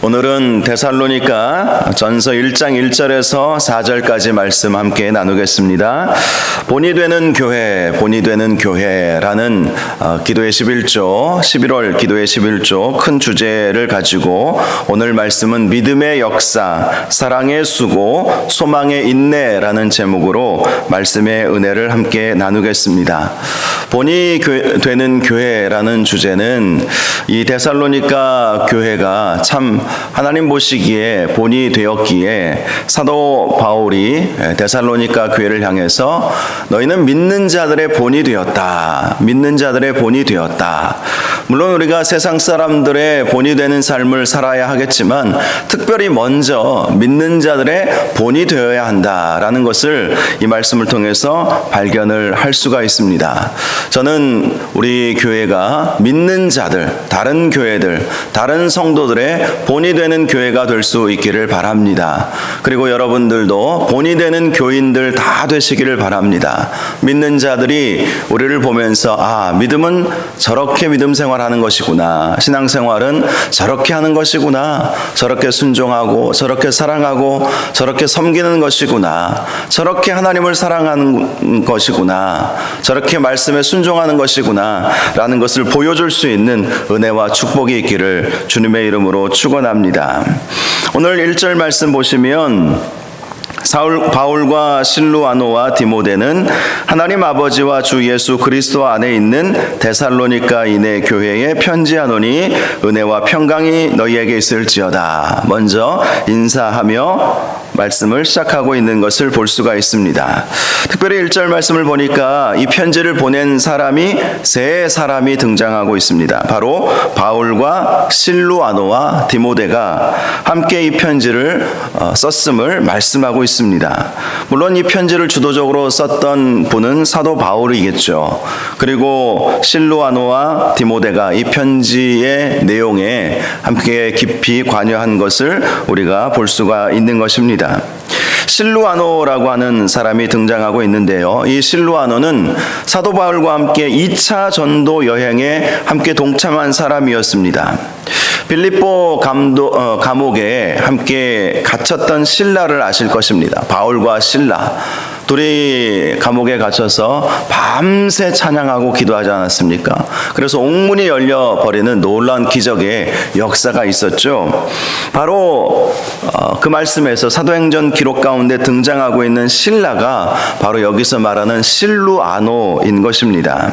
오늘은 데살로니가 전서 1장 1절에서 4절까지 말씀 함께 나누겠습니다. 본이 되는 교회라는 기도의 11조, 11월 기도의 11조 큰 주제를 가지고 오늘 말씀은 믿음의 역사, 사랑의 수고, 소망의 인내라는 제목으로 말씀의 은혜를 함께 나누겠습니다. 본이 되는 교회라는 주제는 이 데살로니가 교회가 참 하나님 보시기에 본이 되었기에 사도 바울이 데살로니가 교회를 향해서 너희는 믿는 자들의 본이 되었다. 믿는 자들의 본이 되었다. 물론 우리가 세상 사람들의 본이 되는 삶을 살아야 하겠지만 특별히 먼저 믿는 자들의 본이 되어야 한다라는 것을 이 말씀을 통해서 발견을 할 수가 있습니다. 저는 우리 교회가 믿는 자들, 다른 교회들, 다른 성도들의 본이 되는 교회가 될 수 있기를 바랍니다. 그리고 여러분들도 본이 되는 교인들 다 되시기를 바랍니다. 믿는 자들이 우리를 보면서 믿음은 저렇게 믿음 생활하는 것이구나. 신앙생활은 저렇게 하는 것이구나. 저렇게 순종하고 저렇게 사랑하고 저렇게 섬기는 것이구나. 저렇게 하나님을 사랑하는 것이구나. 저렇게 말씀에 순종하는 것이구나 라는 것을 보여줄 수 있는 은혜와 축복이 있기를 주님의 이름으로 축원합니다. 오늘 1절 말씀 보시면 바울과 실루아노와 디모데는 하나님 아버지와 주 예수 그리스도 안에 있는 데살로니가인의 교회에 편지하노니 은혜와 평강이 너희에게 있을지어다. 먼저 인사하며 말씀을 시작하고 있는 것을 볼 수가 있습니다. 특별히 1절 말씀을 보니까 이 편지를 보낸 사람이 세 사람이 등장하고 있습니다. 바로 바울과 실루아노와 디모데가 함께 이 편지를 썼음을 말씀하고 있습니다. 물론 이 편지를 주도적으로 썼던 분은 사도 바울이겠죠. 그리고 실루아노와 디모데가 이 편지의 내용에 함께 깊이 관여한 것을 우리가 볼 수가 있는 것입니다. 실루아노라고 하는 사람이 등장하고 있는데요. 이 실루아노는 사도 바울과 함께 2차 전도 여행에 함께 동참한 사람이었습니다. 빌립보 감옥에 함께 갇혔던 실라를 아실 것입니다. 바울과 실라 둘이 감옥에 갇혀서 밤새 찬양하고 기도하지 않았습니까? 그래서 옥문이 열려버리는 놀라운 기적의 역사가 있었죠. 바로 그 말씀에서 사도행전 기록 가운데 등장하고 있는 실라가 바로 여기서 말하는 실루아노인 것입니다.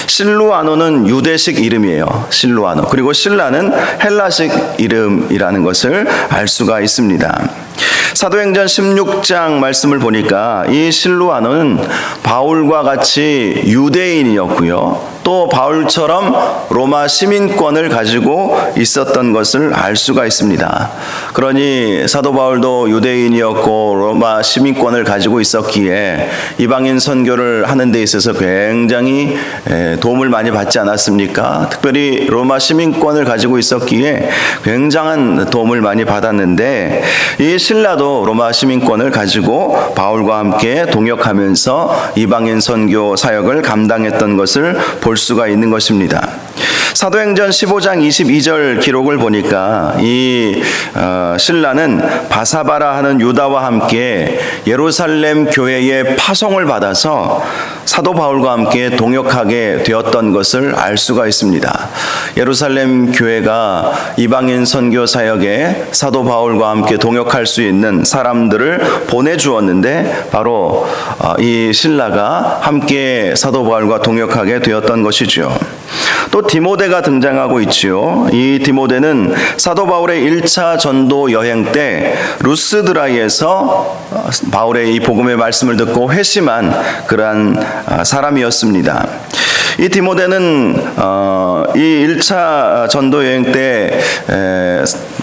실루아노는 유대식 이름이에요. 실루아노. 그리고 실라는 헬라식 이름이라는 것을 알 수가 있습니다. 사도행전 16장 말씀을 보니까 이 실루아노는 바울과 같이 유대인이었고요. 또 바울처럼 로마 시민권을 가지고 있었던 것을 알 수가 있습니다. 그러니 사도 바울도 유대인이었고 로마 시민권을 가지고 있었기에 이방인 선교를 하는 데 있어서 굉장히 도움을 많이 받지 않았습니까? 특별히 로마 시민권을 가지고 있었기에 굉장한 도움을 많이 받았는데 이 실라도 로마 시민권을 가지고 바울과 함께 동역하면서 이방인 선교 사역을 감당했던 것을 볼 수가 있는 것입니다. 사도행전 15장 22절 기록을 보니까 이 실라는 바사바라 하는 유다와 함께 예루살렘 교회의 파송을 받아서 사도 바울과 함께 동역하게 되었던 것을 알 수가 있습니다. 예루살렘 교회가 이방인 선교 사역에 사도 바울과 함께 동역할 수 있는 사람들을 보내주었는데 바로 이 실라가 함께 사도 바울과 동역하게 되었던 것이죠. 또 디모데가 등장하고 있지요. 이 디모데는 사도 바울의 1차 전도 여행 때 루스드라에서 바울의 이 복음의 말씀을 듣고 회심한 그러한 사람이었습니다. 이 디모데는 이 1차 전도 여행 때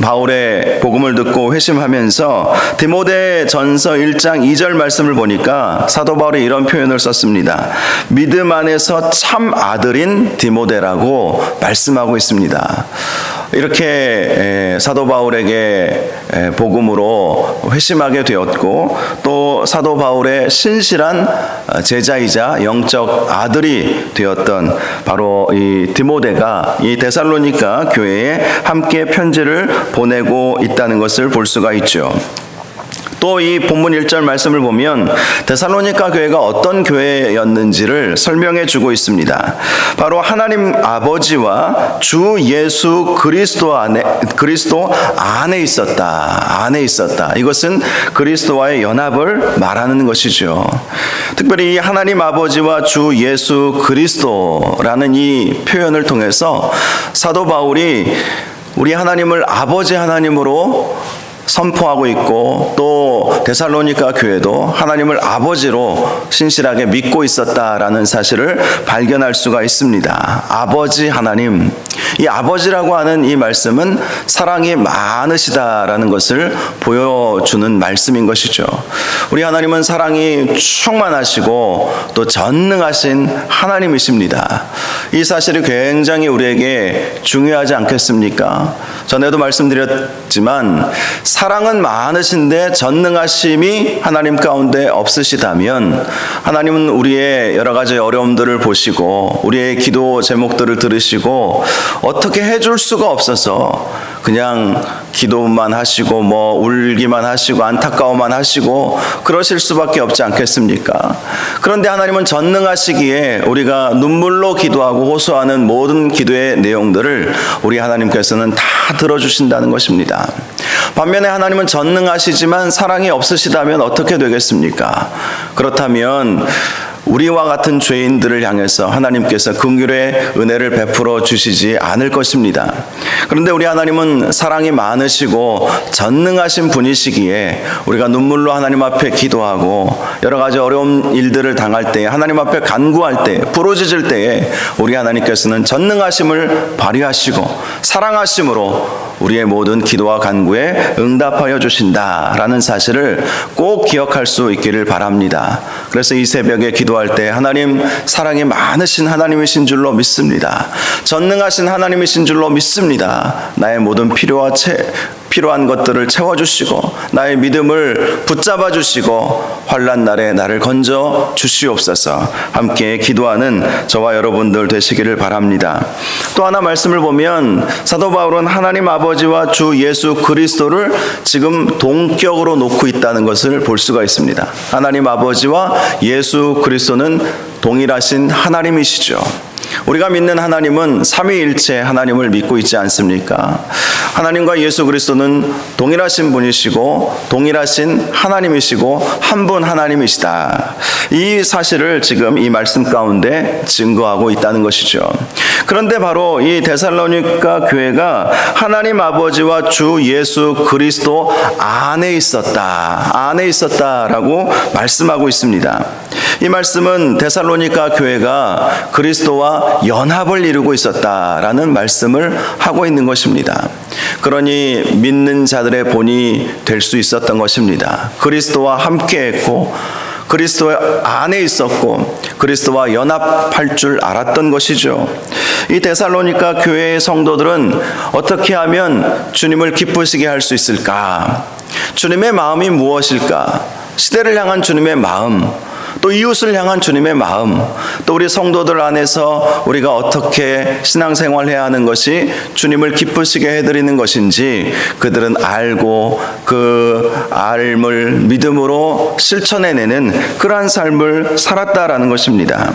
바울의 복음을 듣고 회심하면서 디모데 전서 1장 2절 말씀을 보니까 사도 바울이 이런 표현을 썼습니다. 믿음 안에서 참 아들인 디모데라고 말씀하고 있습니다. 이렇게 사도 바울에게 복음으로 회심하게 되었고, 또 사도 바울의 신실한 제자이자 영적 아들이 되었던 바로 이 디모데가 이 데살로니가 교회에 함께 편지를 보내고 있다는 것을 볼 수가 있죠. 또 이 본문 1절 말씀을 보면 데살로니가 교회가 어떤 교회였는지를 설명해 주고 있습니다. 바로 하나님 아버지와 주 예수 그리스도 안에 있었다. 이것은 그리스도와의 연합을 말하는 것이죠. 특별히 이 하나님 아버지와 주 예수 그리스도라는 이 표현을 통해서 사도 바울이 우리 하나님을 아버지 하나님으로 선포하고 있고, 또 데살로니가 교회도 하나님을 아버지로 신실하게 믿고 있었다라는 사실을 발견할 수가 있습니다. 아버지 하나님, 이 아버지라고 하는 이 말씀은 사랑이 많으시다라는 것을 보여주는 말씀인 것이죠. 우리 하나님은 사랑이 충만하시고 또 전능하신 하나님이십니다. 이 사실이 굉장히 우리에게 중요하지 않겠습니까? 전에도 말씀드렸지만 사랑은 많으신데 전능하심이 하나님 가운데 없으시다면, 하나님은 우리의 여러 가지 어려움들을 보시고 우리의 기도 제목들을 들으시고 어떻게 해줄 수가 없어서 그냥 기도만 하시고 울기만 하시고 안타까워만 하시고 그러실 수밖에 없지 않겠습니까? 그런데 하나님은 전능하시기에 우리가 눈물로 기도하고 호소하는 모든 기도의 내용들을 우리 하나님께서는 다 들어주신다는 것입니다. 반면에 하나님은 전능하시지만 사랑이 없으시다면 어떻게 되겠습니까? 그렇다면 우리와 같은 죄인들을 향해서 하나님께서 긍휼의 은혜를 베풀어 주시지 않을 것입니다. 그런데 우리 하나님은 사랑이 많으시고 전능하신 분이시기에 우리가 눈물로 하나님 앞에 기도하고 여러 가지 어려운 일들을 당할 때에, 하나님 앞에 간구할 때, 부르짖을 때에 우리 하나님께서는 전능하심을 발휘하시고 사랑하심으로 우리의 모든 기도와 간구에 응답하여 주신다라는 사실을 꼭 기억할 수 있기를 바랍니다. 그래서 이 새벽에 기도할 때 하나님 사랑이 많으신 하나님이신 줄로 믿습니다. 전능하신 하나님이신 줄로 믿습니다. 나의 모든 필요한 것들을 채워주시고 나의 믿음을 붙잡아 주시고 환난 날에 나를 건져 주시옵소서. 함께 기도하는 저와 여러분들 되시기를 바랍니다. 또 하나 말씀을 보면 사도 바울은 하나님 아버지와 주 예수 그리스도를 지금 동격으로 놓고 있다는 것을 볼 수가 있습니다. 하나님 아버지와 예수 그리스도는 동일하신 하나님이시죠. 우리가 믿는 하나님은 삼위일체 하나님을 믿고 있지 않습니까? 하나님과 예수 그리스도는 동일하신 분이시고 동일하신 하나님이시고 한 분 하나님이시다. 이 사실을 지금 이 말씀 가운데 증거하고 있다는 것이죠. 그런데 바로 이 데살로니가 교회가 하나님 아버지와 주 예수 그리스도 안에 있었다라고 말씀하고 있습니다. 이 말씀은 데살로니가 교회가 그리스도와 연합을 이루고 있었다라는 말씀을 하고 있는 것입니다. 그러니 믿는 자들의 본이 될 수 있었던 것입니다. 그리스도와 함께했고 그리스도 안에 있었고 그리스도와 연합할 줄 알았던 것이죠. 이 데살로니가 교회의 성도들은 어떻게 하면 주님을 기쁘시게 할 수 있을까? 주님의 마음이 무엇일까? 시대를 향한 주님의 마음, 또 이웃을 향한 주님의 마음, 또 우리 성도들 안에서 우리가 어떻게 신앙생활해야 하는 것이 주님을 기쁘시게 해드리는 것인지 그들은 알고 그 알을 믿음으로 실천해내는 그러한 삶을 살았다라는 것입니다.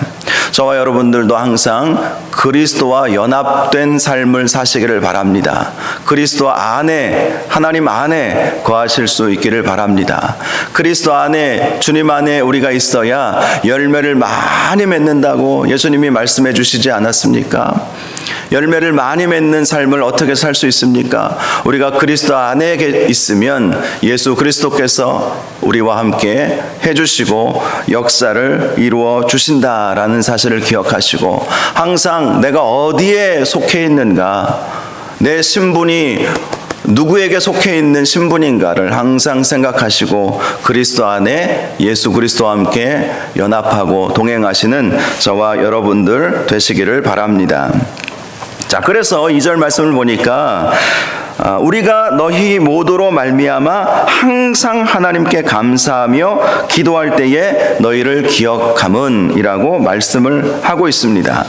저와 여러분들도 항상 그리스도와 연합된 삶을 사시기를 바랍니다. 그리스도 안에, 하나님 안에 거하실 수 있기를 바랍니다. 그리스도 안에, 주님 안에 우리가 있어야 열매를 많이 맺는다고 예수님이 말씀해 주시지 않았습니까? 열매를 많이 맺는 삶을 어떻게 살 수 있습니까? 우리가 그리스도 안에 있으면 예수 그리스도께서 우리와 함께 해주시고 역사를 이루어 주신다라는 사실을 기억하시고 항상 내가 어디에 속해 있는가, 내 신분이 누구에게 속해 있는 신분인가를 항상 생각하시고 그리스도 안에 예수 그리스도와 함께 연합하고 동행하시는 저와 여러분들 되시기를 바랍니다. 자, 그래서 2절 말씀을 보니까 우리가 너희 모두로 말미암아 항상 하나님께 감사하며 기도할 때에 너희를 기억함은이라고 말씀을 하고 있습니다.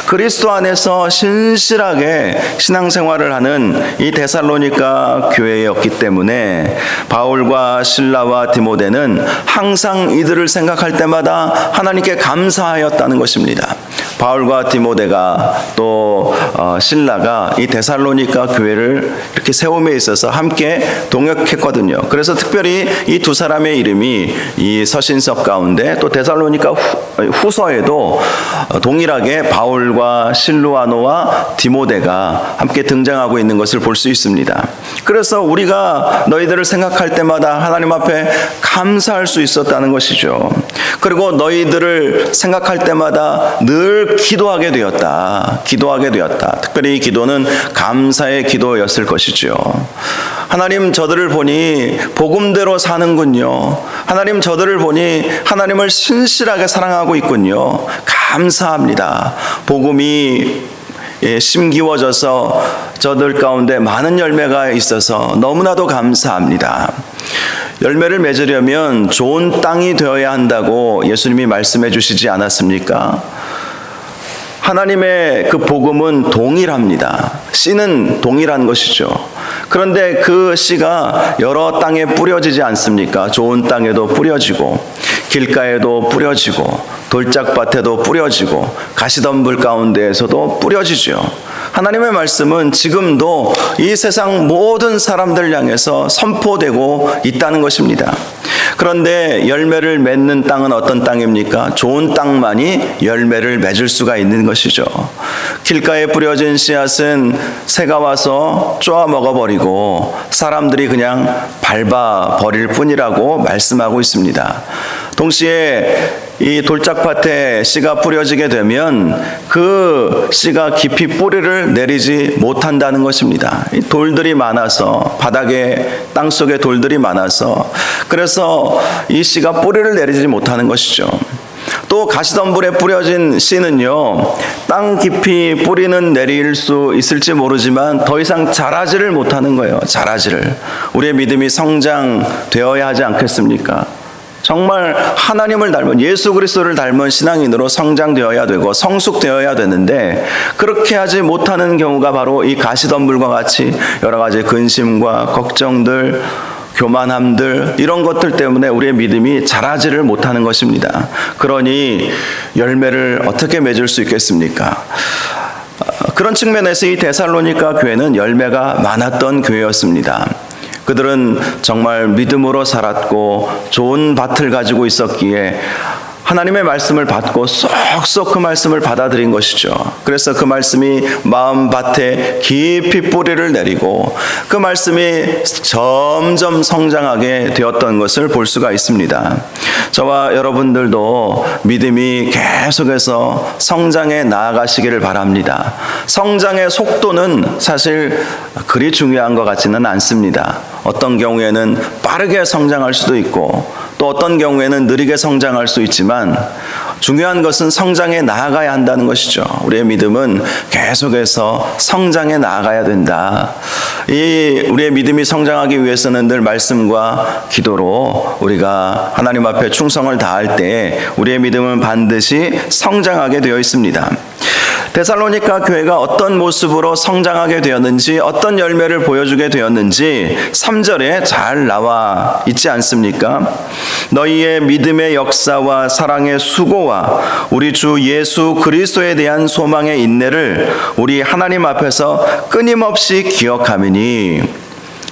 그리스도 안에서 신실하게 신앙생활을 하는 이 데살로니가 교회였기 때문에 바울과 실라와 디모데는 항상 이들을 생각할 때마다 하나님께 감사하였다는 것입니다. 바울과 디모데가 또 실라가 이 데살로니가 교회를 이렇게 세움에 있어서 함께 동역했거든요. 그래서 특별히 이 두 사람의 이름이 이 서신서 가운데 또 데살로니가 후서에도 동일하게 바울과 실루아노와 디모데가 함께 등장하고 있는 것을 볼 수 있습니다. 그래서 우리가 너희들을 생각할 때마다 하나님 앞에 감사할 수 있었다는 것이죠. 그리고 너희들을 생각할 때마다 늘 기도하게 되었다. 특별히 이 기도는 감사의 기도였을 것이죠. 하나님, 저들을 보니 복음대로 사는군요. 하나님, 저들을 보니 하나님을 신실하게 사랑하고 있군요. 감사합니다. 복음이 심기워져서 저들 가운데 많은 열매가 있어서 너무나도 감사합니다. 열매를 맺으려면 좋은 땅이 되어야 한다고 예수님이 말씀해 주시지 않았습니까? 하나님의 그 복음은 동일합니다. 씨는 동일한 것이죠. 그런데 그 씨가 여러 땅에 뿌려지지 않습니까? 좋은 땅에도 뿌려지고 길가에도 뿌려지고 돌짝밭에도 뿌려지고 가시덤불 가운데에서도 뿌려지죠. 하나님의 말씀은 지금도 이 세상 모든 사람들 향해서 선포되고 있다는 것입니다. 그런데 열매를 맺는 땅은 어떤 땅입니까? 좋은 땅만이 열매를 맺을 수가 있는 것이죠. 길가에 뿌려진 씨앗은 새가 와서 쪼아 먹어버리고 사람들이 그냥 밟아버릴 뿐이라고 말씀하고 있습니다. 동시에 이 돌짝밭에 씨가 뿌려지게 되면 그 씨가 깊이 뿌리를 내리지 못한다는 것입니다. 이 돌들이 많아서, 바닥에 땅속에 돌들이 많아서, 그래서 이 씨가 뿌리를 내리지 못하는 것이죠. 또 가시덤불에 뿌려진 씨는요, 땅 깊이 뿌리는 내릴 수 있을지 모르지만 더 이상 자라지를 못하는 거예요. 자라지를. 우리의 믿음이 성장되어야 하지 않겠습니까? 정말 하나님을 닮은, 예수 그리스도를 닮은 신앙인으로 성장되어야 되고 성숙되어야 되는데 그렇게 하지 못하는 경우가 바로 이 가시덤불과 같이 여러 가지 근심과 걱정들, 교만함들, 이런 것들 때문에 우리의 믿음이 자라지를 못하는 것입니다. 그러니 열매를 어떻게 맺을 수 있겠습니까? 그런 측면에서 이 데살로니가 교회는 열매가 많았던 교회였습니다. 그들은 정말 믿음으로 살았고 좋은 밭을 가지고 있었기에 하나님의 말씀을 받고 쏙쏙 그 말씀을 받아들인 것이죠. 그래서 그 말씀이 마음밭에 깊이 뿌리를 내리고 그 말씀이 점점 성장하게 되었던 것을 볼 수가 있습니다. 저와 여러분들도 믿음이 계속해서 성장해 나아가시기를 바랍니다. 성장의 속도는 사실 그리 중요한 것 같지는 않습니다. 어떤 경우에는 빠르게 성장할 수도 있고 또 어떤 경우에는 느리게 성장할 수 있지만 중요한 것은 성장해 나아가야 한다는 것이죠. 우리의 믿음은 계속해서 성장해 나아가야 된다. 우리의 믿음이 성장하기 위해서는 늘 말씀과 기도로 우리가 하나님 앞에 충성을 다할 때 우리의 믿음은 반드시 성장하게 되어 있습니다. 데살로니가 교회가 어떤 모습으로 성장하게 되었는지, 어떤 열매를 보여주게 되었는지 3절에 잘 나와 있지 않습니까? 너희의 믿음의 역사와 사랑의 수고와 우리 주 예수 그리스도에 대한 소망의 인내를 우리 하나님 앞에서 끊임없이 기억하미니,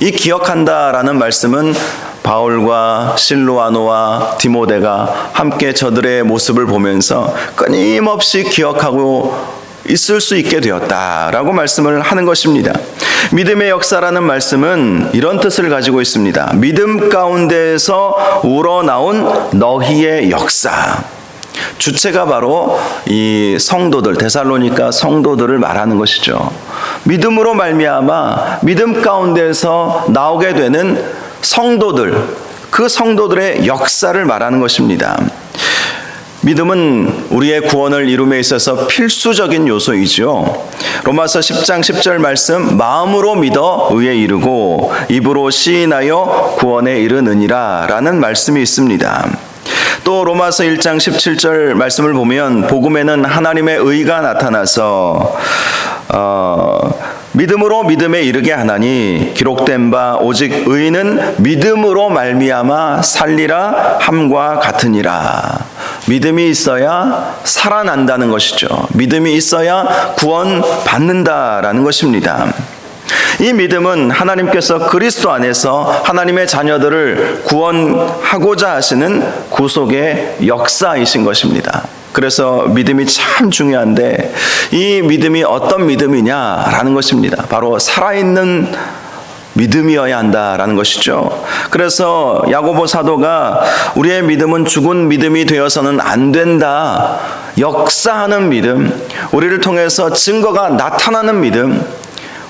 이 기억한다라는 말씀은 바울과 실루아노와 디모데가 함께 저들의 모습을 보면서 끊임없이 기억하고 있을 수 있게 되었다라고 말씀을 하는 것입니다. 믿음의 역사라는 말씀은 이런 뜻을 가지고 있습니다. 믿음 가운데에서 우러나온 너희의 역사. 주체가 바로 이 성도들, 데살로니가 성도들을 말하는 것이죠. 믿음으로 말미암아 믿음 가운데에서 나오게 되는 성도들, 그 성도들의 역사를 말하는 것입니다. 믿음은 우리의 구원을 이룸에 있어서 필수적인 요소이죠. 로마서 10장 10절 말씀, 마음으로 믿어 의에 이르고 입으로 시인하여 구원에 이르느니라 라는 말씀이 있습니다. 또 로마서 1장 17절 말씀을 보면 복음에는 하나님의 의가 나타나서 믿음으로 믿음에 이르게 하나니 기록된 바 오직 의인은 믿음으로 말미암아 살리라 함과 같으니라. 믿음이 있어야 살아난다는 것이죠. 믿음이 있어야 구원받는다라는 것입니다. 이 믿음은 하나님께서 그리스도 안에서 하나님의 자녀들을 구원하고자 하시는 구속의 역사이신 것입니다. 그래서 믿음이 참 중요한데 이 믿음이 어떤 믿음이냐라는 것입니다. 바로 살아있는 믿음이어야 한다라는 것이죠. 그래서 야고보 사도가 우리의 믿음은 죽은 믿음이 되어서는 안 된다. 역사하는 믿음, 우리를 통해서 증거가 나타나는 믿음,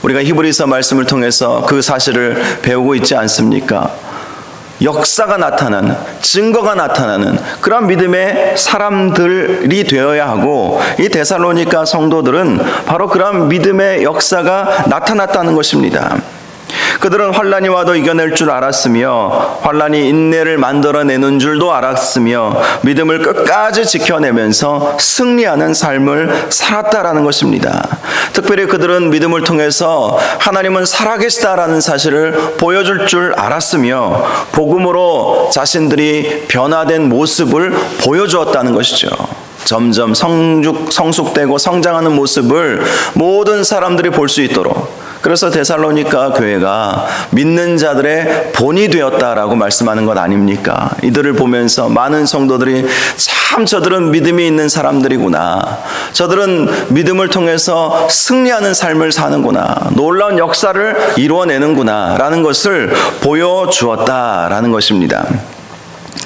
우리가 히브리서 말씀을 통해서 그 사실을 배우고 있지 않습니까? 역사가 나타나는, 증거가 나타나는 그런 믿음의 사람들이 되어야 하고, 이 데살로니가 성도들은 바로 그런 믿음의 역사가 나타났다는 것입니다. 그들은 환난이 와도 이겨낼 줄 알았으며 환난이 인내를 만들어내는 줄도 알았으며 믿음을 끝까지 지켜내면서 승리하는 삶을 살았다라는 것입니다. 특별히 그들은 믿음을 통해서 하나님은 살아계시다라는 사실을 보여줄 줄 알았으며 복음으로 자신들이 변화된 모습을 보여주었다는 것이죠. 점점 성숙되고 성장하는 모습을 모든 사람들이 볼 수 있도록, 그래서 데살로니가 교회가 믿는 자들의 본이 되었다라고 말씀하는 것 아닙니까? 이들을 보면서 많은 성도들이 참 저들은 믿음이 있는 사람들이구나, 저들은 믿음을 통해서 승리하는 삶을 사는구나, 놀라운 역사를 이루어내는구나 라는 것을 보여주었다라는 것입니다.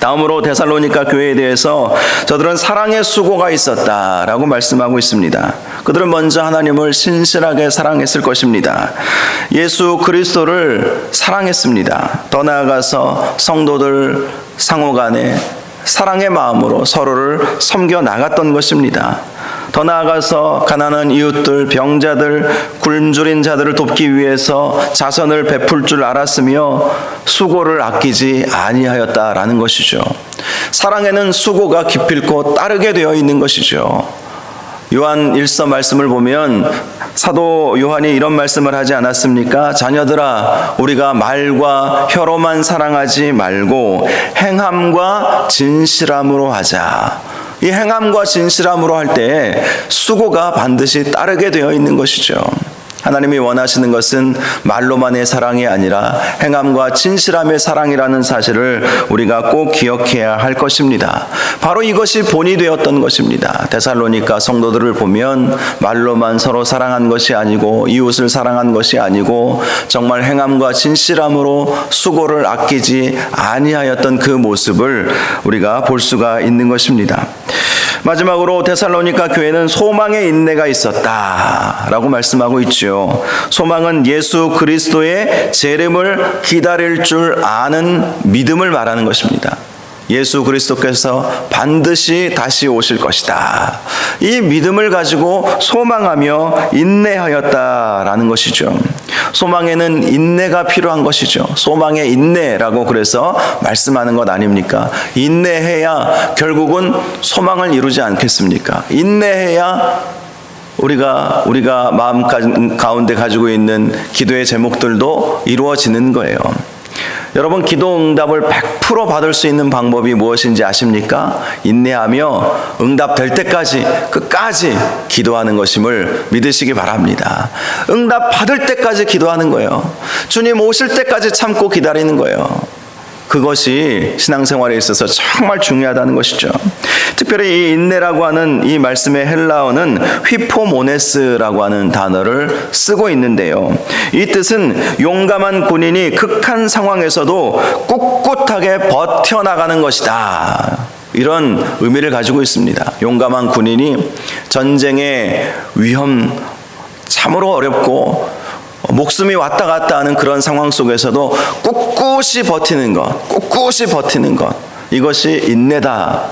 다음으로 데살로니가 교회에 대해서 저들은 사랑의 수고가 있었다라고 말씀하고 있습니다. 그들은 먼저 하나님을 신실하게 사랑했을 것입니다. 예수 그리스도를 사랑했습니다. 더 나아가서 성도들 상호간에 사랑의 마음으로 서로를 섬겨 나갔던 것입니다. 더 나아가서 가난한 이웃들, 병자들, 굶주린 자들을 돕기 위해서 자선을 베풀 줄 알았으며 수고를 아끼지 아니하였다라는 것이죠. 사랑에는 수고가 기필코 따르게 되어 있는 것이죠. 요한 1서 말씀을 보면 사도 요한이 이런 말씀을 하지 않았습니까? 자녀들아, 우리가 말과 혀로만 사랑하지 말고 행함과 진실함으로 하자. 이 행함과 진실함으로 할 때 수고가 반드시 따르게 되어 있는 것이죠. 하나님이 원하시는 것은 말로만의 사랑이 아니라 행함과 진실함의 사랑이라는 사실을 우리가 꼭 기억해야 할 것입니다. 바로 이것이 본이 되었던 것입니다. 데살로니가 성도들을 보면 말로만 서로 사랑한 것이 아니고 이웃을 사랑한 것이 아니고 정말 행함과 진실함으로 수고를 아끼지 아니하였던 그 모습을 우리가 볼 수가 있는 것입니다. 마지막으로 데살로니가 교회는 소망의 인내가 있었다라고 말씀하고 있죠. 소망은 예수 그리스도의 재림을 기다릴 줄 아는 믿음을 말하는 것입니다. 예수 그리스도께서 반드시 다시 오실 것이다. 이 믿음을 가지고 소망하며 인내하였다라는 것이죠. 소망에는 인내가 필요한 것이죠. 소망의 인내라고 그래서 말씀하는 것 아닙니까? 인내해야 결국은 소망을 이루지 않겠습니까? 인내해야 우리가 마음 가운데 가지고 있는 기도의 제목들도 이루어지는 거예요. 여러분, 기도 응답을 100% 받을 수 있는 방법이 무엇인지 아십니까? 인내하며 응답될 때까지 끝까지 기도하는 것임을 믿으시기 바랍니다. 응답 받을 때까지 기도하는 거예요. 주님 오실 때까지 참고 기다리는 거예요. 그것이 신앙생활에 있어서 정말 중요하다는 것이죠. 특별히 이 인내라고 하는 이 말씀의 헬라어는 휘포모네스라고 하는 단어를 쓰고 있는데요. 이 뜻은 용감한 군인이 극한 상황에서도 꿋꿋하게 버텨나가는 것이다. 이런 의미를 가지고 있습니다. 용감한 군인이 전쟁의 위험, 참으로 어렵고 목숨이 왔다 갔다 하는 그런 상황 속에서도 꿋꿋이 버티는 것, 이것이 인내다.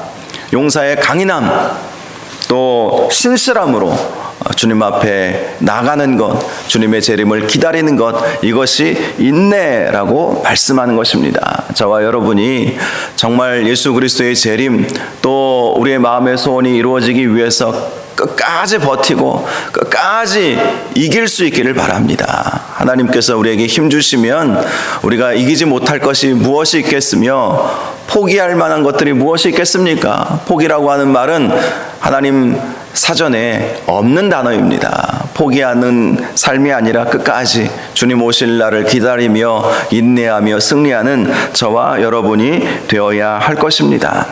용사의 강인함, 또 신실함으로 주님 앞에 나가는 것, 주님의 재림을 기다리는 것, 이것이 인내라고 말씀하는 것입니다. 저와 여러분이 정말 예수 그리스도의 재림, 또 우리의 마음의 소원이 이루어지기 위해서 끝까지 버티고 끝까지 이길 수 있기를 바랍니다. 하나님께서 우리에게 힘 주시면 우리가 이기지 못할 것이 무엇이 있겠으며 포기할 만한 것들이 무엇이 있겠습니까? 포기라고 하는 말은 하나님 사전에 없는 단어입니다. 포기하는 삶이 아니라 끝까지 주님 오실 날을 기다리며 인내하며 승리하는 저와 여러분이 되어야 할 것입니다.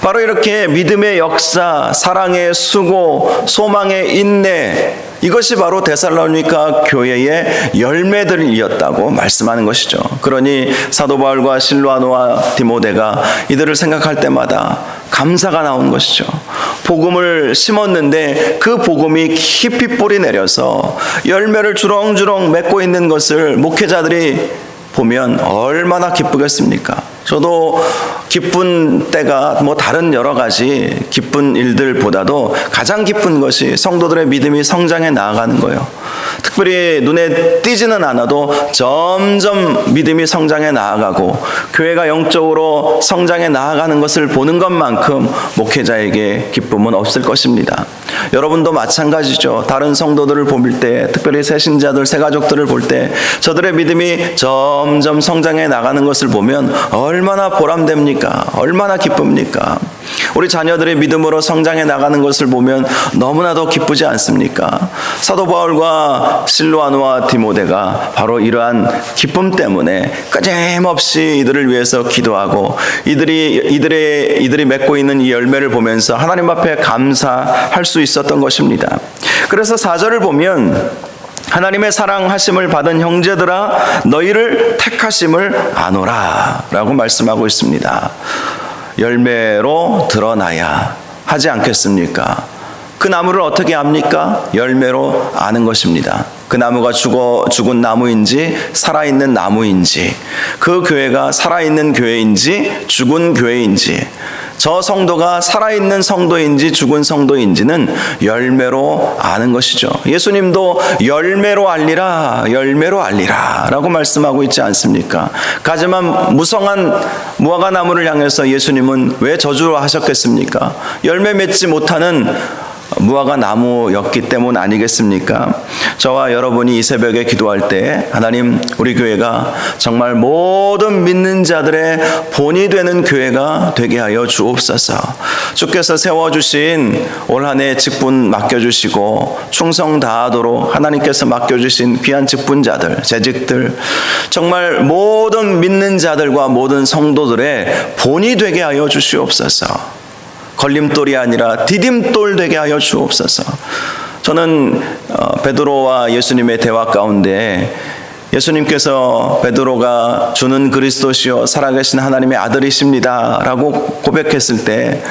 바로 이렇게 믿음의 역사, 사랑의 수고, 소망의 인내, 이것이 바로 데살로니가 교회의 열매들이었다고 말씀하는 것이죠. 그러니 사도 바울과 실로아노와 디모데가 이들을 생각할 때마다 감사가 나온 것이죠. 복음을 심었는데 그 복음이 깊이 뿌리 내려서 열매를 주렁주렁 맺고 있는 것을 목회자들이 보면 얼마나 기쁘겠습니까? 저도 기쁜 때가 다른 여러 가지 기쁜 일들보다도 가장 기쁜 것이 성도들의 믿음이 성장해 나아가는 거예요. 특별히 눈에 띄지는 않아도 점점 믿음이 성장해 나아가고 교회가 영적으로 성장해 나아가는 것을 보는 것만큼 목회자에게 기쁨은 없을 것입니다. 여러분도 마찬가지죠. 다른 성도들을 볼 때, 특별히 새신자들, 새가족들을 볼 때 저들의 믿음이 점점 성장해 나가는 것을 보면 얼마나 보람됩니까? 얼마나 기쁩니까? 우리 자녀들의 믿음으로 성장해 나가는 것을 보면 너무나도 기쁘지 않습니까? 사도 바울과 실로아노와 디모데가 바로 이러한 기쁨 때문에 끊임없이 이들을 위해서 기도하고 이들이 맺고 있는 이 열매를 보면서 하나님 앞에 감사할 수 있었던 것입니다. 그래서 4절을 보면 하나님의 사랑하심을 받은 형제들아 너희를 택하심을 아노라 라고 말씀하고 있습니다. 열매로 드러나야 하지 않겠습니까? 그 나무를 어떻게 압니까? 열매로 아는 것입니다. 그 나무가 죽은 나무인지 살아있는 나무인지, 그 교회가 살아있는 교회인지 죽은 교회인지, 저 성도가 살아있는 성도인지 죽은 성도인지는 열매로 아는 것이죠. 예수님도 열매로 알리라, 열매로 알리라 라고 말씀하고 있지 않습니까? 가지만 무성한 무화과 나무를 향해서 예수님은 왜 저주하셨겠습니까? 열매 맺지 못하는 무화과 나무였기 때문 아니겠습니까? 저와 여러분이 이 새벽에 기도할 때 하나님, 우리 교회가 정말 모든 믿는 자들의 본이 되는 교회가 되게 하여 주옵소서. 주께서 세워주신 올 한 해 직분 맡겨주시고 충성 다하도록 하나님께서 맡겨주신 귀한 직분자들, 재직들, 정말 모든 믿는 자들과 모든 성도들의 본이 되게 하여 주시옵소서. 걸림돌이 아니라 디딤돌 되게 하여 주옵소서. 저는 베드로와 예수님의 대화 가운데 예수님께서 베드로가 주는 그리스도시요 살아계신 하나님의 아들이십니다 라고 고백했을 때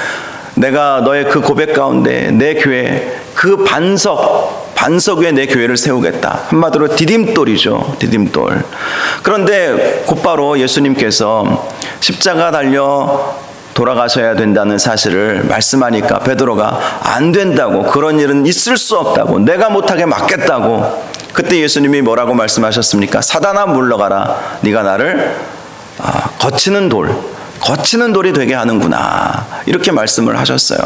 내가 너의 그 고백 가운데 내 교회, 그 반석 위에 내 교회를 세우겠다. 한마디로 디딤돌이죠. 디딤돌. 그런데 곧바로 예수님께서 십자가 달려 돌아가셔야 된다는 사실을 말씀하니까 베드로가 안 된다고, 그런 일은 있을 수 없다고, 내가 못하게 막겠다고. 그때 예수님이 뭐라고 말씀하셨습니까? 사단아 물러가라. 네가 나를 거치는 돌이 되게 하는구나. 이렇게 말씀을 하셨어요.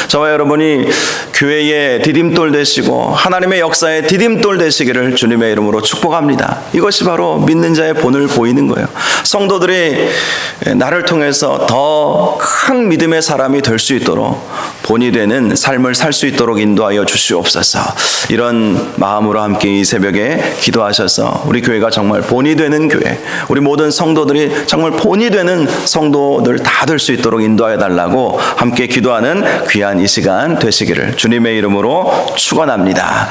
저와 여러분이 교회의 디딤돌 되시고 하나님의 역사의 디딤돌 되시기를 주님의 이름으로 축복합니다. 이것이 바로 믿는 자의 본을 보이는 거예요. 성도들이 나를 통해서 더 큰 믿음의 사람이 될 수 있도록 본이 되는 삶을 살 수 있도록 인도하여 주시옵소서. 이런 마음으로 함께 이 새벽에 기도하셔서 우리 교회가 정말 본이 되는 교회, 우리 모든 성도들이 정말 본이 되는 성도들 다 될 수 있도록 인도하여 달라고 함께 기도하는 귀한 이 시간 되시기를 주님의 이름으로 축원합니다.